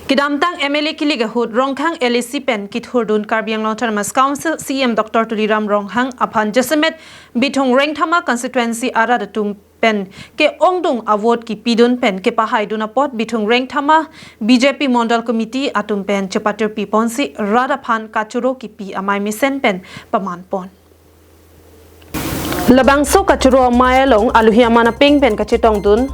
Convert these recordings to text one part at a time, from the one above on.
Kidamtang MLA Kiligahut Ronghang LAC Pen Kithurdun Karbiang Autonomous Council CM Dr. Tuliram Ronghang upon Jesemet Bithung rengthama constituency Aradatum Pen ke Ongdung Award ki Pidun Pen ke Pahaiduna Pot Bithung rengthama BJP Mondol Committee Atum Pen Chapatur Piponsi Radaphan kachoro kepi amei misen Pen pamanpon Labangso kachoro mayalong aluhiamana ping pen kachetong dun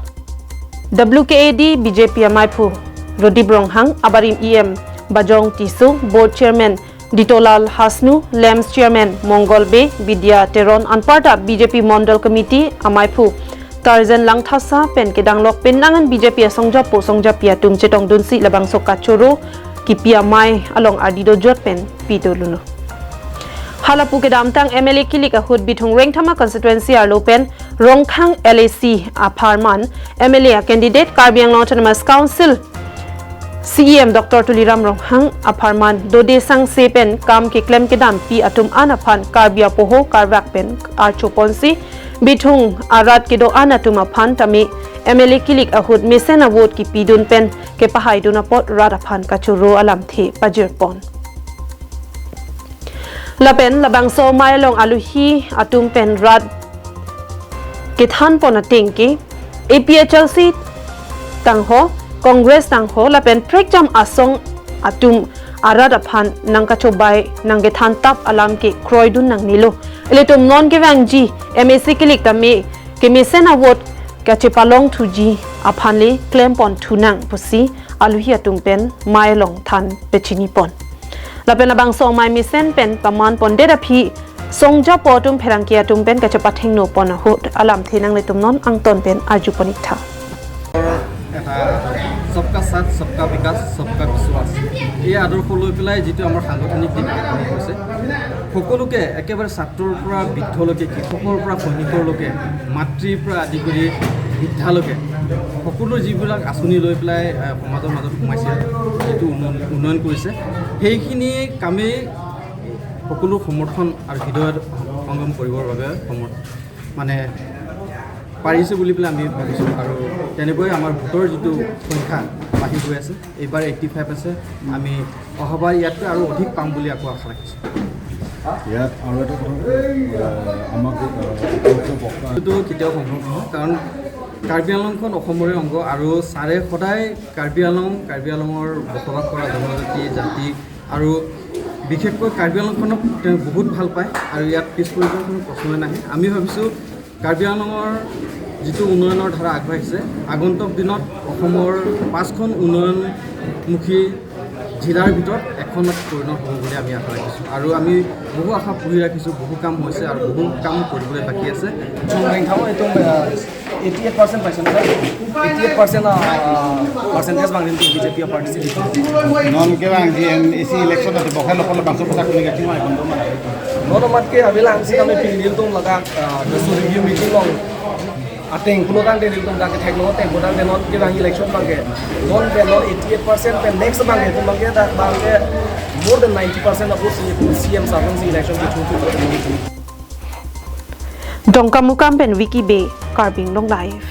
WKAD BJP amei phu Rodi Bronghang Abarim EM Bajong Tisu Board Chairman Ditolal Hasnu Lems Chairman Mongol Be Vidya Teron Anparta BJP Mondol Committee amei phu Tarzan Langthasa pen kedang lok penangan BJP songja po songja pia tum chetong dunsi labang sok kachoro kepi amei along adido jot pen pitoluno Halapu kedamtang MLA Kilik ahud Bithung rengthama constituency arlopen Ronghang LAC Aparman MLA candidate Karbiang Autonomous Council CM Dr. Tuliram Ronghang Aparman Dode Sang Sepen Kam ke Klem Kedam Pi Atum Anaphan Karbia Poho Karvak Pen Archoponsi Bithung Arat Kedo Anatum Aphan Tame MLA Kilik ahud Mesen Award ki Pidun Pen ke Pahaiduna Pot Radaphan Kachoro Alam The Pajirpon Lapen Labangso Mayalong Aluhi Atum Pen Rad Kithan Ponatingki APHLC Tangho Congress tangho lapen prekjam asong atum aradaphan nangkachobai nangethan tap alam ke kroidun nang nilo eletum non gewangji MAC kilik tame kemisen award kachepalong thuji aphanle claim pon thunang pusi aluhi atum pen mailong than pechini pon lapen labang song mai misen pen paman pon derapi songja potum pherangki atum pen kachepatheng no pon hot alam thinang letum non angton pen ajuponikha सबका साथ सबका विकास सबका विश्वास এই আদৰ্শ লৈ পেলাই যেটো আমাৰ সাংগঠনিক দিশ গঠন কৰিছে সকলোকে একেবাৰে ছাত্ৰৰ পৰা বৃদ্ধলৈকে কৃষকৰ পৰা সৈনিকৰলৈকে মাতৃৰ পৰা আদি কৰি বৃদ্ধালৈকে সকলো যিবিলাক আঁচনি লৈ পেলাই সমাজৰ মাজত সোমাইছে যেটো উন্নয়ন কৰিছে সেইখিনি কামেই সকলো সমৰ্থন আৰু হৃদয়ত সংগম কৰিবৰ বাবে মানে পাৰিছে বুলি পেলাই আমি ভাবিছোঁ আৰু তেনেকৈ আমাৰ ভোটৰ যেটো সংখ্যা বাঢ়ি গৈ আছে এইবাৰ 85 আছে আমি অহাবাৰ ইয়াতকৈ আৰু অধিক পাম বুলি আকৌ আশা ৰাখিছোঁ ইয়াত আৰু এটা কথা আমাক এইটো কেতিয়াও সম্ভৱ নহয় কাৰণ কাৰ্বি আংলংখন অসমৰে অংগ আৰু সাৰে সদায় কাৰ্বি আংলঙৰ বসবাস কৰা জনজাতি জাতি আৰু বিশেষকৈ কাৰ্বি আংলংখনক বহুত ভাল পায় আৰু ইয়াত পিছ পৰি যোৱাৰ কোনো প্ৰশ্নই নাহে আমি ভাবিছোঁ কাৰ্বি আংলঙৰ যেটো উন্নয়নৰ ধাৰা আগবাঢ়িছে আগন্তুক দিনত অসমৰ 5খন উন্নয়নমুখী জিলাৰ ভিতৰত এখনত পৰিণত হ'ব বুলি আমি আশা ৰাখিছোঁ আৰু আমি বহু আশা পুহি ৰাখিছোঁ বহু কাম হৈছে আৰু বহু কাম কৰিবলৈ বাকী আছে rengthama itu 88% paisa 88% percentage bang di BJP party non ke bang di isi election ati bokhal lokal bangso pata kuni gati mai kondo mana non mat ke abilang si kami pilih tum laga the review meeting long ateng pulokan de tum da ke thekno te bodan de non ke bang election bang ke non 88% pe next bang ke tum bang ke da bang ke more than 90% of CM sarvan si election ke chutu Dongkamukam pen wiki be Karbing long life